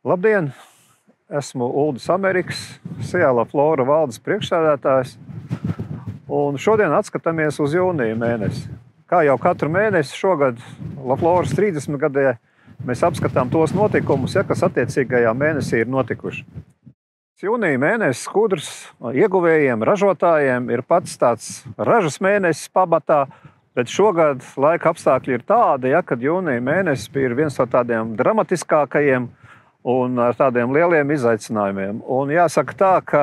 Labdien! Esmu Uldis Amerikas, SIA LaFlora valdes priekšsēdētājs. Un šodien atskatāmies uz jūnija mēnesi. Kā jau katru mēnesi šogad LaFloras 30 gadē mēs apskatām tos notikumus, kas attiecīgajā mēnesī ir notikuši. Jūnija mēnesis kūdras ieguvējiem, ražotājiem ir pats tāds ražas mēnesis pamatā, bet šogad laika apstākļi ir tādi, kad jūnija mēnesis bija viens no tādiem dramatiskākajiem un ar tādiem lieliem izaicinājumiem. Un jāsaka tā, ka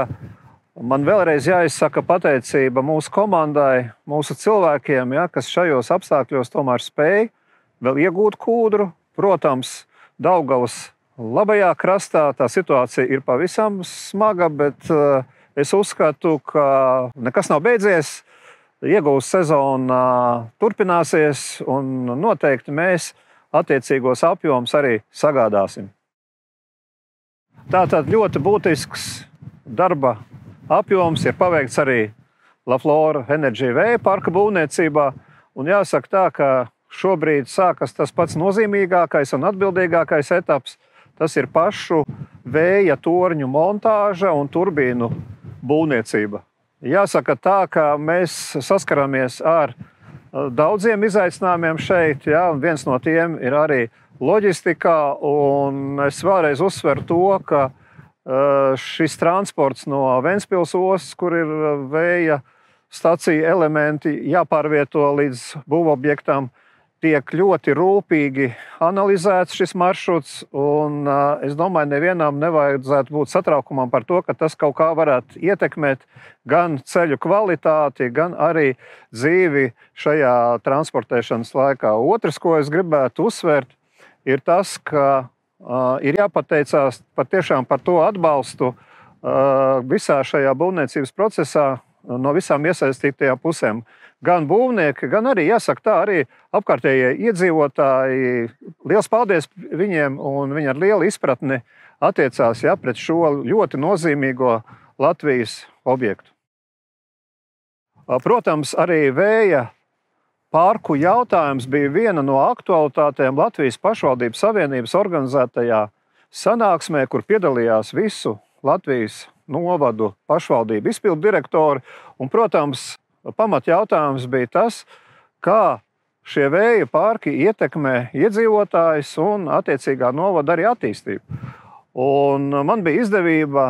man vēlreiz jāizsaka pateicība mūsu komandai, mūsu cilvēkiem, kas šajos apstākļos tomēr spēj vēl iegūt kūdru. Protams, Daugavas labajā krastā tā situācija ir pavisam smaga, bet es uzskatu, ka nekas nav beidzies. Iegūs sezona turpināsies un noteikti mēs attiecīgos apjomus arī sagādāsim. Tātad ļoti būtisks darba apjoms ir paveikts arī LaFlora Energy vēja parka būvniecībā. Un jāsaka tā, ka šobrīd sākas tas pats nozīmīgākais un atbildīgākais etaps. Tas ir pašu vēja torņu montāža un turbīnu būvniecība. Jāsaka tā, ka mēs saskaramies ar daudziem izaicinājumiem šeit. Un viens no tiem ir arī loģistikā, un es vēlreiz uzsveru to, ka šis transports no Ventspils ostas, kur ir vēja stacija elementi, jāpārvieto līdz būvobjektam, tiek ļoti rūpīgi analizēts šis maršruts, un es domāju, nevienam nevajadzētu būt satraukumam par to, ka tas kaut kā varētu ietekmēt gan ceļu kvalitāti, gan arī dzīvi šajā transportēšanas laikā. Otrs, ko es gribētu uzsvērt, ir tas, ka ir jāpateicās patiešām par to atbalstu visā šajā būvniecības procesā no visām iesaistītajām pusēm. Gan būvnieki, gan arī, jāsaka tā, arī apkārtējie iedzīvotāji. Liels paldies viņiem, un viņi ar lielu izpratni attiecās pret šo ļoti nozīmīgo Latvijas objektu. Protams, arī vēja parku jautājums bija viena no aktualitātēm Latvijas pašvaldības savienības organizētajā sanāksmē, kur piedalījās visu Latvijas novadu pašvaldību izpildu direktori. Un, protams, pamat jautājums bija tas, kā šie vēja parki ietekmē iedzīvotājus un attiecīgā novada arī attīstību. Un man bija izdevība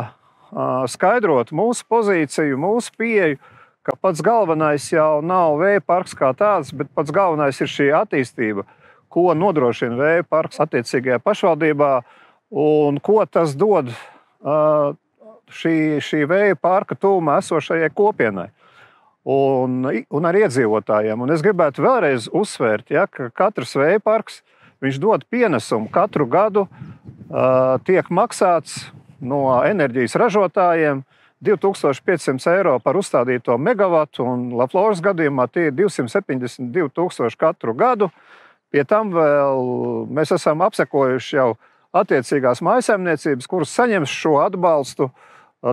skaidrot mūsu pozīciju, mūsu pieeju, ka pats galvenais jau nav vēja parks kā tāds, bet pats galvenais ir šī attīstība, ko nodrošina vēja parks attiecīgajā pašvaldībā un ko tas dod šī vēja parka tuvumā esošajai kopienai un arī iedzīvotājiem. Un es gribētu vēlreiz uzsvērt, ka katrs vēja parks, viņš dod pienesumu katru gadu, tiek maksāts no enerģijas ražotājiem 2500 eiro par uzstādīto megavatu, un LaFloras gadījumā tie ir 272 000 katru gadu. Pie tam vēl mēs esam apsekojuši jau attiecīgās mājsaimniecības, kuras saņems šo atbalstu.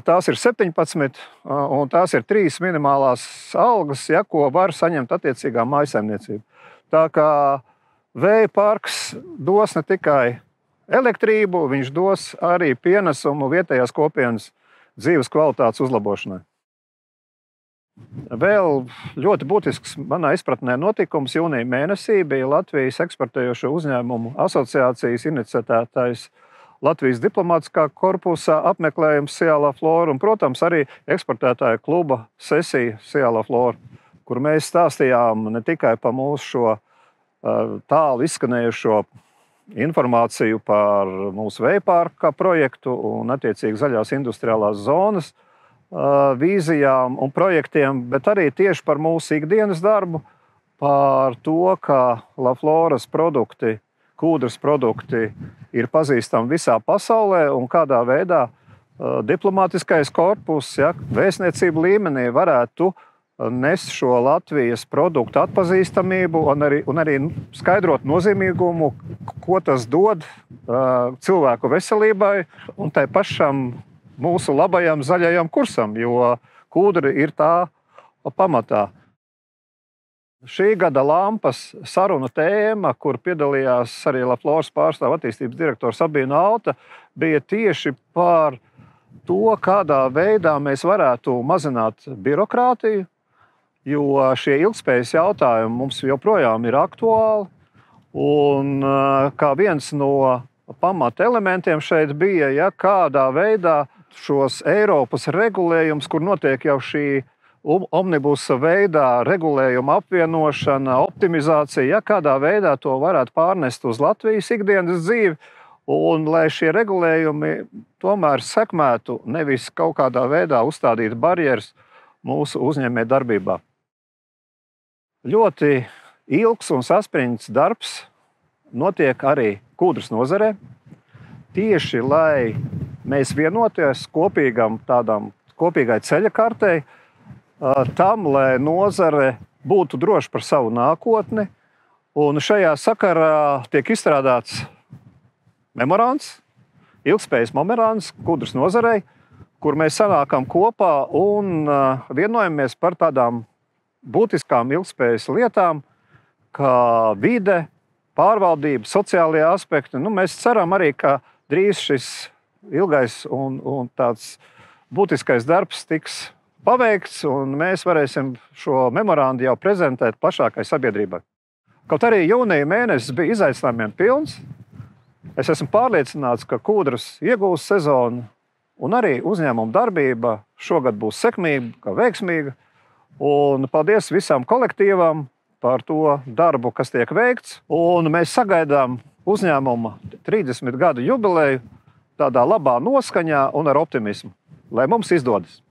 Tās ir 17, un tās ir 3 minimālās algas, ko var saņemt attiecīgā mājsaimniecība. Tā kā vēja parks dos ne tikai elektrību, viņš dos arī pienesumu vietējās kopienas dzīves kvalitātes uzlabošanai. Vēl ļoti būtisks manā izpratnē notikums jūnija mēnesī bija Latvijas eksportējošo uzņēmumu asociācijas iniciētais Latvijas diplomātiskā korpusa apmeklējums SIA LaFlora un, protams, arī eksportētāja kluba sesija SIA LaFlora, kur mēs stāstījām ne tikai par mūsu šo tālu izskanējušo informāciju par mūsu vēja parka projektu un attiecīgi zaļās industriālās zonas vīzijām un projektiem, bet arī tieši par mūsu ikdienas darbu, par to, ka LaFloras produkti, kūdras produkti ir pazīstami visā pasaulē un kādā veidā diplomātiskais korpus, vēstniecību līmenī varētu nes šo Latvijas produktu atpazīstamību un arī skaidrot nozīmīgumu, ko tas dod cilvēku veselībai un tai pašam mūsu labajam zaļajam kursam, jo kūdra ir tā pamatā. Šī gada lampas sarunu tēma, kur piedalījās arī Lafloras pārstāvu attīstības direktors Sabīna Alta, bija tieši par to, kādā veidā mēs varētu mazināt birokrātiju, jo šie ilgspējas jautājumi mums joprojām ir aktuāli. Un kā viens no pamata elementiem šeit bija, ja kādā veidā šos Eiropas regulējumus, kur notiek jau šī omnibusa veidā regulējuma apvienošana, optimizācija, ja kādā veidā to varētu pārnest uz Latvijas ikdienas dzīvi, un lai šie regulējumi tomēr sekmētu, nevis kaut kādā veidā uzstādīt barjeras mūsu uzņēmē darbībā. Ļoti ilgs un saspringts darbs notiek arī kūdras nozarē, tieši lai mēs vienoties kopīgai ceļa kartei, tam, lai nozare būtu droša par savu nākotni. Un šajā sakarā tiek izstrādāts memorands, ilgspējas memorands kūdras nozarei, kur mēs sanākam kopā un vienojamies par tādām būtiskām ilgspējas lietām, kā vide, pārvaldība, sociālie aspekti. Mēs ceram arī, ka drīz šis ilgais un tāds būtiskais darbs tiks paveikts, un mēs varēsim šo memorandu jau prezentēt plašākai sabiedrībai. Kaut arī jūnija mēnesis bija izaicinājumiem pilns, es esmu pārliecināts, ka kūdras iegūs sezonu un arī uzņēmuma darbība šogad būs sekmīga, veiksmīga. Un paldies visam kolektīvam par to darbu, kas tiek veikts. Un mēs sagaidām uzņēmuma 30 gadu jubileju tādā labā noskaņā un ar optimismu. Lai mums izdodas!